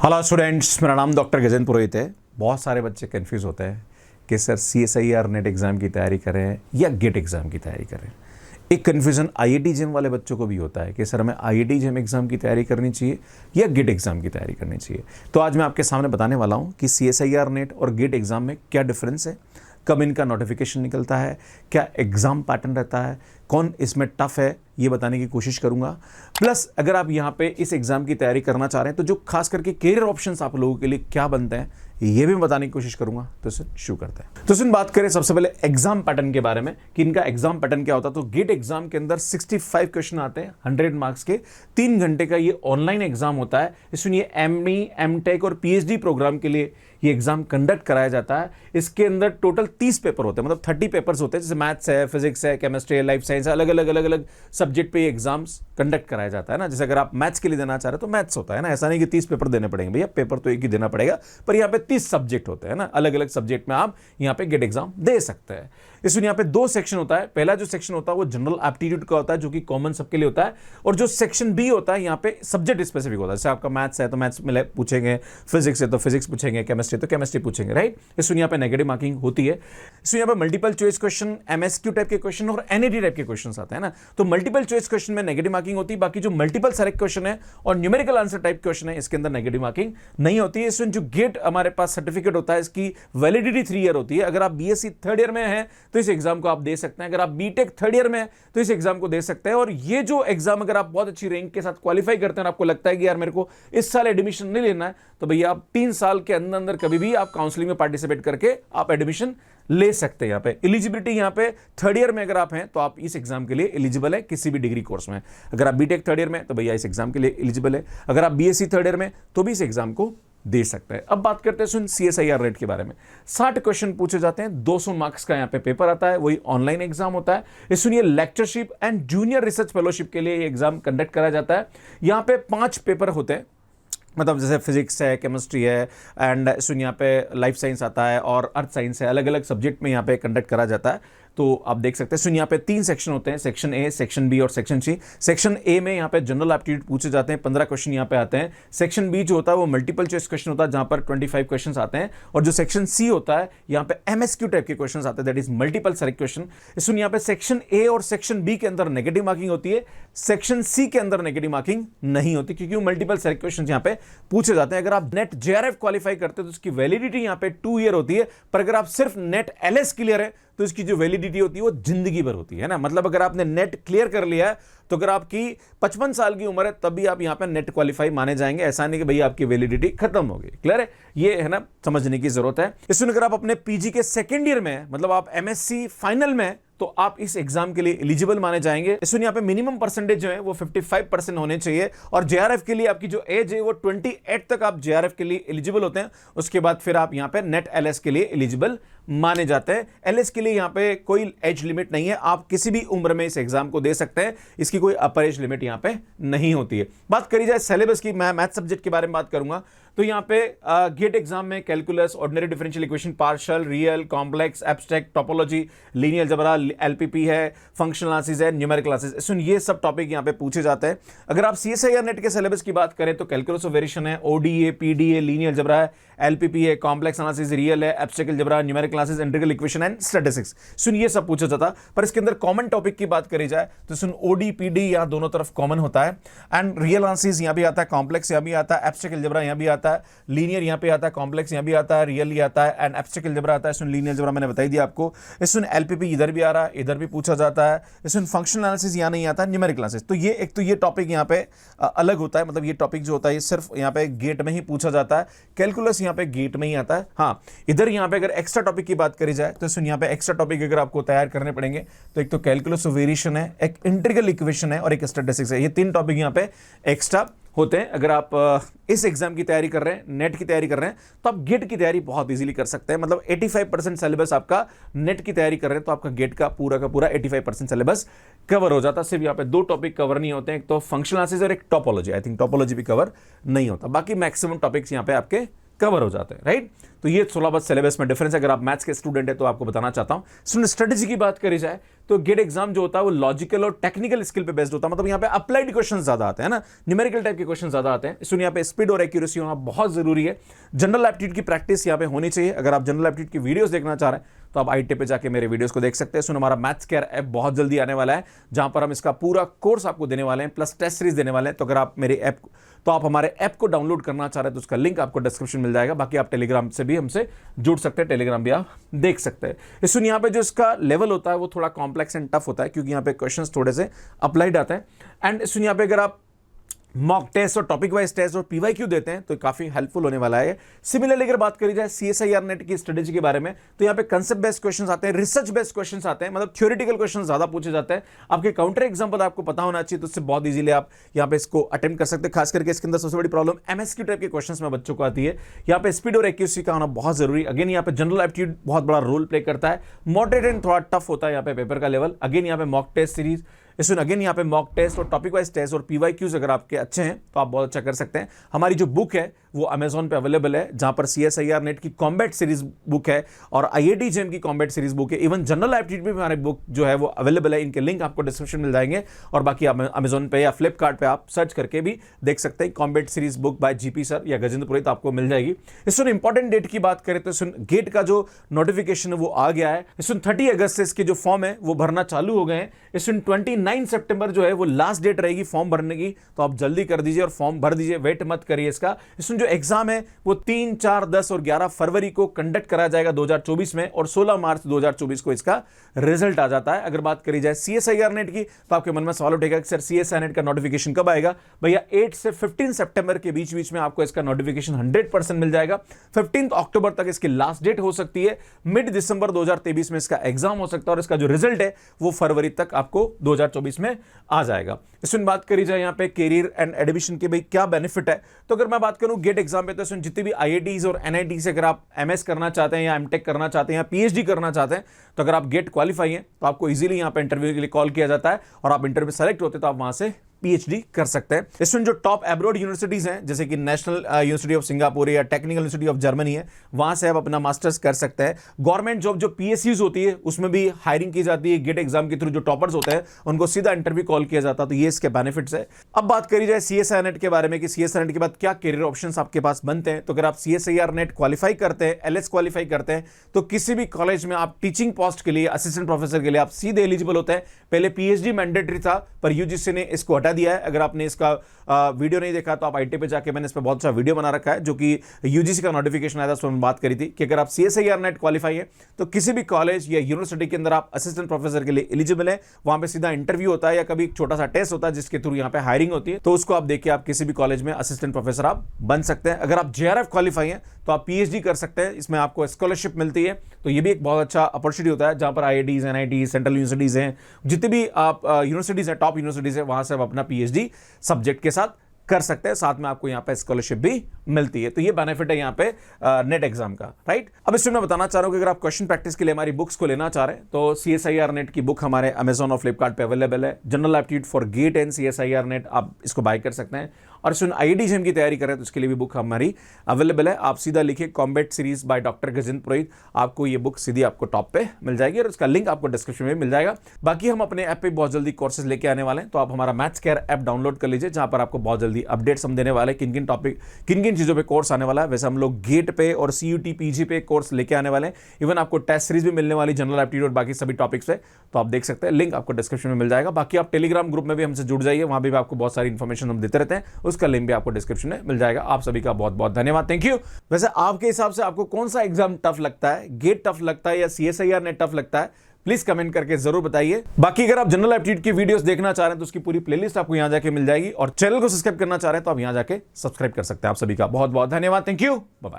Hello students, मेरा नाम doctor Gajendra पुरोहित है। बहुत सारे बच्चे कंफ्यूज होते हैं कि सर CSIR नेट एग्ज़ाम की तैयारी करें या गेट एग्ज़ाम की तैयारी करें। एक कन्फ्यूज़न IIT जेम वाले बच्चों को भी होता है कि सर हमें IIT जेम एग्ज़ाम की तैयारी करनी चाहिए या गेट एग्ज़ाम की तैयारी करनी चाहिए। तो आज मैं आपके सामने बताने वाला हूँ कि CSIR नेट और गेट एग्ज़ाम में क्या डिफरेंस है, कब इनका नोटिफिकेशन निकलता है, क्या एग्ज़ाम पैटर्न रहता है, कौन इसमें टफ है, ये बताने की कोशिश करूंगा। प्लस अगर आप यहाँ पे इस एग्ज़ाम की तैयारी करना चाह रहे हैं तो जो खास करके करियर ऑप्शंस आप लोगों के लिए क्या बनते हैं ये भी मैं बताने की कोशिश करूंगा। तो इसे शुरू करते हैं। तो सुन बात करें सबसे पहले एग्जाम पैटर्न के बारे में कि इनका एग्जाम पैटर्न क्या होता है। तो गेट एग्जाम के अंदर 65 क्वेश्चन आते हैं 100 मार्क्स के। 3 घंटे का ये ऑनलाइन एग्जाम होता है। इसमें ये ME, MTech और PhD प्रोग्राम के लिए ये एग्जाम कंडक्ट कराया जाता है। इसके अंदर टोटल 30 पेपर होते हैं, मतलब 30 पेपर्स होते हैं, जैसे मैथ्स है, फिजिक्स है, केमिस्ट्री है, लाइफ साइंस है, अलग अलग सब्जेक्ट पे ये एग्जाम्स कंडक्ट कराया जाता है ना। जैसे अगर आप मैथ्स के लिए देना चाह रहे हो तो मैथ्स होता है ना, ऐसा नहीं कि 30 पेपर देने पड़ेंगे भैया, पेपर तो एक ही देना पड़ेगा, पर यहाँ पे 30 सब्जेक्ट होते हैं ना, अलग अलग सब्जेक्ट में आप यहाँ पे गेट एग्जाम दे सकते हैं। इसमें यहाँ पे 2 सेक्शन होता है। पहला जो सेक्शन होता है वो जनरल एप्टीट्यूड का होता है, जो कि कॉमन सबके लिए होता है, और जो सेक्शन B होता है यहाँ पे सब्जेक्ट स्पेसिफिक होता है। जैसे आपका मैथ्स है तो मैथ्स में पूछेंगे, फिजिक्स है तो फिजिक्स पूछेंगे, केमिस्ट्री तो केमिस्ट्री पूछेंगे, राइट। इसमें यहाँ पे नेगेटिव मार्किंग होती है। इसमें यहाँ पे multiple choice question, MSQ type के क्वेश्चन और NAT टाइप के क्वेश्चन आते हैं ना। तो मल्टीपल चॉइस क्वेश्चन में नेगेटिव मार्किंग होती है, बाकी जो मल्टीपल सेलेक्ट क्वेश्चन है और न्यूमेरिकल आंसर टाइप क्वेश्चन है इसके अंदर नेगेटिव मार्किंग नहीं होती है। इसमें जो गेट हमारे पास सर्टिफिकेट होता है इसकी वैलिडिटी 3 ईयर होती है। अगर आप BSc 3rd ईयर में हैं तो इस एग्जाम को आप दे सकते हैं। अगर आप BTech 3rd ईयर में हैं तो इस एग्जाम को दे सकते हैं। और ये जो एग्जाम अगर आप बहुत अच्छी रैंक के साथ क्वालिफाई करते हैं और आपको लगता है कि यार मेरे को इस साल एडमिशन नहीं लेना है, तो भैया आप 3 साल के अंदर अंदर कभी भी आप काउंसलिंग में पार्टिसिपेट करके आप एडमिशन ले सकते हैं। यहाँ पे एलिजिबिलिटी यहाँ पे 3rd ईयर में अगर आप हैं तो आप इस एग्जाम के लिए एलिजिबल है किसी भी डिग्री कोर्स में। अगर आप BTech 3rd ईयर में तो भैया इस एग्जाम के लिए एलिजिबल है। अगर आप BSc 3rd ईयर में तो भी इस एग्जाम को दे सकते हैं। अब बात करते हैं सुन CSIR नेट के बारे में। 60 क्वेश्चन पूछे जाते हैं, 200 मार्क्स का यहाँ पे पेपर आता है, वही ऑनलाइन एग्जाम होता है। इसमें ये lectureship and junior research fellowship के लिए ये एग्जाम कंडक्ट करा जाता है। यहाँ पे 5 पेपर होते हैं, मतलब जैसे फिजिक्स है, केमिस्ट्री है, एंड सुन यहाँ पे लाइफ साइंस आता है और अर्थ साइंस है, अलग अलग सब्जेक्ट में यहाँ पे कंडक्ट करा जाता है। तो आप देख सकते हैं सुन यहाँ पे 3 सेक्शन होते हैं, सेक्शन A, सेक्शन B और सेक्शन C। सेक्शन A में यहाँ पे जनरल एप्टीट्यूड पूछे जाते हैं, 15 क्वेश्चन यहाँ पे आते हैं। सेक्शन B जो होता है वो मल्टीपल चॉइस क्वेश्चन होता है, जहां पर 25 क्वेश्चन आते हैं। और जो सेक्शन C होता है यहाँ पे MSQ टाइप के क्वेश्चन आते हैं, that is multiple select question. सुन यहाँ पे सेक्शन A और सेक्शन B के अंदर नेगेटिव मार्किंग होती है, सेक्शन C के अंदर नेगेटिव मार्किंग नहीं होती, क्योंकि मल्टीपल सेलेक्ट क्वेश्चन यहाँ पे पूछे जाते हैं। अगर आप नेट JRF क्वालिफाई करते हैं तो उसकी वैलिडिटी यहाँ पे 2 ईयर होती है, पर अगर आप सिर्फ नेट LS क्लियर है तो इसकी जो वैलिडिटी होती है वो जिंदगी भर होती है ना। मतलब अगर आपने नेट क्लियर कर लिया है तो अगर आपकी 55 साल की उम्र है तब भी आप यहां पे नेट क्वालिफाई माने जाएंगे। ऐसा नहीं कि भैया आपकी वैलिडिटी खत्म हो गई। क्लियर है, ये है ना, समझने की जरूरत है। इसमें अगर आप अपने PG के 2nd ईयर में, मतलब आप MSc फाइनल में, तो आप इस एग्जाम के लिए एलिजिबल माने जाएंगे। इसमें यहाँ पे मिनिमम परसेंटेज जो है वो 55% होने चाहिए। और JRF के लिए आपकी जो एज है वो 28 तक आप JRF के लिए एलिजिबल होते हैं। उसके बाद फिर आप यहाँ पे नेट LS के लिए एलिजिबल माने जाते हैं। LS के लिए यहाँ पे कोई एज लिमिट नहीं है, आप किसी भी उम्र में इस एग्जाम को दे सकते हैं, इसकी कोई अपर एज लिमिट यहाँ पे नहीं होती है। बात करी जाए सिलेबस की, मैं मैथ सब्जेक्ट के बारे में बात करूंगा। तो यहाँ पे गेट एग्जाम में calculus, ordinary differential equation, partial, real, complex, abstract, topology, linear algebra, LPP है, फंक्शनल एनालिसिस है, न्यूमेरिकल एनालिसिस, सुन ये सब टॉपिक यहाँ पे पूछे जाते हैं। अगर आप CSIR नेट के सिलेबस की बात करें तो कैलकुलस ऑफ वेरिएशन है, ODA, PDA, लीनियर अलजेब्रा है, LPP है, कॉम्प्लेक्स एनालिसिस, रियल है, abstract algebra, numerical analysis, integral equation and statistics, सुन ये सब पूछा जाता। पर इसके अंदर कॉमन टॉपिक की बात करी जाए तो सुन OD, PD यहाँ दोनों तरफ कॉमन होता है, एंड रियल एनालिसिस यहाँ भी आता है, कॉम्प्लेक्स यहाँ भी आता है, एब्स्ट्रैक्ट अलजेब्रा यहाँ भी आता है, लीनियर यहाँ पे आता है, कॉम्प्लेक्स यहाँ भी आता है, रियल ही आता है, एंड एब्स्ट्रैक्ट अलजेब्रा आता है। सुन लीनियर अलजेब्रा मैंने बताई दिया आपको। इसमें LPP इधर भी आ रहा है, इधर भी पूछा जाता है। इसमें फंक्शनल एनालिसिस यहाँ नहीं आता, न्यूमेरिकल एनालिसिस। तो ये एक तो ये टॉपिक यहाँ पे अलग होता है, मतलब ये टॉपिक जो होता है ये सिर्फ यहाँ पे गेट में ही पूछा जाता है। कैलकुलस यहाँ पे गेट में ही आता है। हाँ, इधर यहाँ पे अगर एक्स्ट्रा टॉपिक की बात करी जाए तो सुन यहाँ पे एक्स्ट्रा टॉपिक अगर आपको तैयार करने पड़ेंगे तो एक तो कैलकुलस ऑफ वेरिएशन है, एक इंटीग्रल इक्वेशन है और एक स्टैटिस्टिक्स है। ये 3 टॉपिक यहाँ पे एक्स्ट्रा होते हैं। अगर आप इस एग्जाम की तैयारी कर रहे हैं, नेट की तैयारी कर रहे हैं, तो आप गेट की तैयारी बहुत इजीली कर सकते हैं। मतलब 85% सिलेबस आपका नेट की तैयारी कर रहे हैं तो आपका गेट का पूरा 85% सिलेबस कवर हो जाता है। सिर्फ यहाँ पे 2 टॉपिक कवर नहीं होते हैं, एक तो फंक्शनल एनालिसिस और एक टोपोलॉजी। आई थिंक टोपोलॉजी भी कवर नहीं होता, बाकी मैक्सिमम टॉपिक्स यहाँ पे आपके कवर हो जाते हैं, राइट। तो ये 16 बस सिलेबस में डिफरेंस है। अगर आप मैथ्स के स्टूडेंट है तो आपको बताना चाहता हूं। स्ट्रेटेजी की बात करी जाए तो गेट एग्जाम जो होता है वो लॉजिकल और टेक्निकल स्किल पे बेस्ड होता है, मतलब यहाँ पे अप्लाइड क्वेश्चन ज्यादा आते हैं ना, न्यूमेरिकल टाइप के क्वेश्चन ज्यादा आते हैं, इसलिए यहाँ पे स्पीड और एक्यूरेसी होना बहुत जरूरी है। जनरल एप्टीट्यूड की प्रैक्टिस यहाँ पे होनी चाहिए। अगर आप जनरल एप्टीट्यूड की वीडियोस देखना चाह रहे हैं तो आप IIT पे जाके मेरे वीडियोस को देख सकते हैं। सुन, हमारा मैथ्स केयर ऐप बहुत जल्दी आने वाला है, जहां पर हम इसका पूरा कोर्स आपको देने वाले हैं, प्लस टेस्ट सीरीज देने वाले हैं। तो अगर आप मेरे ऐप तो आप हमारे ऐप को डाउनलोड करना चाह रहे हैं तो उसका लिंक आपको डिस्क्रिप्शन मिल जाएगा। बाकी आप टेलीग्राम से भी हमसे जुड़ सकते हैं, टेलीग्राम भी आप देख सकते हैं। सुन, यहाँ पे जो इसका लेवल होता है वो थोड़ा कॉम्प्लेक्स एंड टफ होता है, क्योंकि यहाँ पे क्वेश्चंस थोड़े से अप्लाइड आते हैं। एंड सुन, यहाँ पे अगर आप मॉक टेस्ट और टॉपिक वाइज टेस्ट और PYQ देते हैं तो काफी हेल्पफुल होने वाला है। सिमिलरली अगर बात करी जाए CSIR नेट की स्ट्रेटेजी के बारे में, तो यहाँ पे कंसेप्ट बेस्ड क्वेश्चंस आते हैं, रिसर्च बेस्ड क्वेश्चंस आते हैं, मतलब थ्योरेटिकल क्वेश्चंस ज्यादा पूछे जाते हैं। आपके काउंटर एग्जांपल आपको पता होना चाहिए, तो उससे बहुत इजीली आप यहाँ पे इसको अटेम्प्ट कर सकते हैं। खास करके इसके अंदर सबसे बड़ी प्रॉब्लम MSQ टाइप के क्वेश्चंस में बच्चों को आती है। यहाँ पे स्पीड और एक्यूरेसी का होना बहुत जरूरी। अगेन यहाँ पे जनरल एप्टीट्यूड बहुत बड़ा रोल प्ले करता है। मॉडरेट एंड थोड़ा टफ होता है यहाँ पे पेपर का लेवल। अगेन यहाँ पे मॉक टेस्ट सीरीज, इसमें अगेन यहाँ पे मॉक टेस्ट और टॉपिक वाइज टेस्ट और PYQs अगर आपके अच्छे हैं तो आप बहुत अच्छा कर सकते हैं। हमारी जो बुक है वो अमेजॉन पे अवेलेबल है, जहां पर CSIR नेट की कॉम्बैट सीरीज बुक है और IIT JEM की कॉम्बैट सीरीज बुक है। इवन जनरल एप्टीट्यूड भी हमारी बुक जो है वो अवेलेबल है। इनके लिंक आपको डिस्क्रिप्शन मिल जाएंगे, और बाकी आप अमेजॉन पे या फ्लिपकार्ट पे आप सर्च करके भी देख सकते हैं। Combat series book by GP sir या गजेंद्र पुरोहित आपको मिल जाएगी। इसमें इंपॉर्टेंट डेट की बात करें तो गेट का जो नोटिफिकेशन है वो आ गया है। इसमें 30 अगस्त से इसके जो फॉर्म है वो भरना चालू हो गए हैं। इसमें 29 सितंबर जो है वो लास्ट डेट रहेगी फॉर्म भरने की, तो आप जल्दी कर दीजिए और फॉर्म भर दीजिए, वेट मत करिए इसका। इसमें जो एग्जाम है वो 3, 4, 10 और 11 फरवरी को कंडक्ट कराया जाएगा 2024 में, और 16 मार्च 2024 को इसका रिजल्ट आ जाता है। अगर बात करी जाए CSIR नेट की तो आपके मन में सवाल उठेगा कि सर CSIR नेट का नोटिफिकेशन कब आएगा? भैया 8 से 15 सितंबर के बीच में आपको इसका नोटिफिकेशन 100% मिल जाएगा। 15 अक्टूबर तक इसकी लास्ट डेट हो सकती है। मिड दिसंबर 2023 में इसका एग्जाम हो सकता है, और इसका जो रिजल्ट है वो फरवरी तक आपको 2024 में आ जाएगा। इसमें बात करी जाए यहाँ पे कैरियर एंड एडमिशन के भाई क्या बेनिफिट है, तो अगर मैं बात करूं गेट एग्जाम पे, तो इसमें जितने भी IITs और NIT से अगर आप MS करना चाहते हैं या MTech करना चाहते हैं या PhD करना चाहते हैं, तो अगर आप गेट क्वालिफाई हैं तो आपको इजीली यहाँ पे इंटरव्यू के लिए कॉल किया जाता है, और आप इंटरव्यू सेलेक्ट होते हैं तो आप वहां से PhD कर सकते हैं। इसमें जो टॉप एब्रॉड यूनिवर्सिटीज हैं, जैसे कि नेशनल यूनिवर्सिटी ऑफ सिंगापुर या टेक्निकल यूनिवर्सिटी ऑफ जर्मनी है, वहां से आप अपना मास्टर्स कर सकते हैं। गवर्नमेंट जॉब जो PSUs होती है उसमें भी हायरिंग की जाती है। गेट एग्जाम के थ्रू जो टॉपर्स होते हैं उनको सीधा इंटरव्यू कॉल किया जाता है, तो ये इसके बेनिफिट्स है। अब बात करी जाए CSIR नेट के बारे में कि CSIR नेट के बाद क्या करियर ऑप्शंस आपके पास बनते हैं, तो अगर आप CSIR नेट क्वालिफाई करते हैं, LS क्वालिफाई करते हैं, तो किसी भी कॉलेज में आप टीचिंग पोस्ट के लिए, असिस्टेंट प्रोफेसर के लिए आप सीधे एलिजिबल होते हैं। पहले PhD मैंडेटरी था, पर UGC ने इसको हटा दिया है। अगर आपने इसका वीडियो नहीं देखा तो आप IIT पे जाके मैंने इस पे बहुत अच्छा वीडियो बना रखा है, जो कि UGC का नोटिफिकेशन आया था, उसमें बात करी थी कि अगर आप CSIR नेट क्वालिफाई है तो किसी भी कॉलेज या यूनिवर्सिटी के अंदर आप असिस्टेंट प्रोफेसर के लिए एलिजिबल है। वहां पे सीधा इंटरव्यू होता है या कभी छोटा सा टेस्ट होता है जिसके थ्रू यहाँ पे हायरिंग होती है, तो उसको आप देखिए आप किसी भी कॉलेज में असिस्टेंट प्रोफेसर आप बन सकते हैं। अगर आप JRF क्वालिफाई हैं तो आप PhD कर सकते हैं, इसमें आपको स्कॉलरशिप मिलती है, तो ये भी एक बहुत अच्छा अपॉर्चुनिटी होता है, जहां पर IITs, NITs, सेंट्रल यूनिवर्सिटीज हैं, जितनी भी आप यूनिवर्सिटीज हैं, टॉप यूनिवर्सिटीज है, वहां से आप अपना PhD सब्जेक्ट के साथ कर सकते हैं। साथ में आपको यहाँ पे स्कॉलरशिप भी मिलती है, तो ये बेनिफिट है यहाँ पे नेट एग्जाम का, राइट। अब इसमें मैं बताना चाह रहा हूँ कि अगर आप क्वेश्चन प्रैक्टिस के लिए हमारी बुक्स को लेना चाह रहे हैं तो CSIR नेट की बुक हमारे अमेजॉन और फ्लिपकार्ट पे अवेलेबल है। General aptitude for GATE and CSIR NET, आप इसको बाय कर सकते हैं। और इसमें IIT JEM की तैयारी करें तो उसके लिए भी बुक हमारी अवेलेबल है। आप सीधा लिखिए combat series by doctor Gajendra Purohit, आपको ये बुक सीधी आपको टॉप पे मिल जाएगी, और उसका लिंक आपको डिस्क्रिप्शन में मिल जाएगा। बाकी हम अपने ऐप पे बहुत जल्दी कोर्सेज लेके आने वाले हैं, तो आप हमारा मैथ्स केयर ऐप डाउनलोड कर लीजिए, जहां पर आपको बहुत जल्दी अपडेट्स हम देने वाले हैं, किन किन टॉपिक, किन किन चीजों पे कोर्स आने वाला है। वैसे हम लोग गेट पे और CUT PG पे कोर्स लेके आने वाले हैं। इवन आपको टेस्ट सीरीज भी मिलने वाली, जनरल एप्टीट्यूड और बाकी सभी टॉपिक्स पे, तो आप देख सकते हैं, लिंक आपको डिस्क्रिप्शन में मिल जाएगा। बाकी आप टेलीग्राम ग्रुप में भी हमसे जुड़ जाइए, वहां भी आपको बहुत सारी इन्फॉर्मेशन हम देते रहते हैं, उसका लिंक भी आपको डिस्क्रिप्शन में मिल जाएगा। आप सभी का बहुत बहुत धन्यवाद, थैंक यू। वैसे आपके हिसाब से आपको कौन सा एग्जाम टफ लगता है, गेट टफ लगता है या CSIR नेट टफ लगता है? प्लीज कमेंट करके जरूर बताइए। बाकी अगर आप जनरल एप्टीट्यूड की वीडियोस देखना चाह रहे हैं तो उसकी पूरी प्लेलिस्ट आपको यहां जाके मिल जाएगी, और चैनल को सब्सक्राइब करना चाह रहे हैं तो आप यहां जाके सब्सक्राइब कर सकते हैं। आप सभी का बहुत बहुत धन्यवाद, थैंक यू, बाय बाय।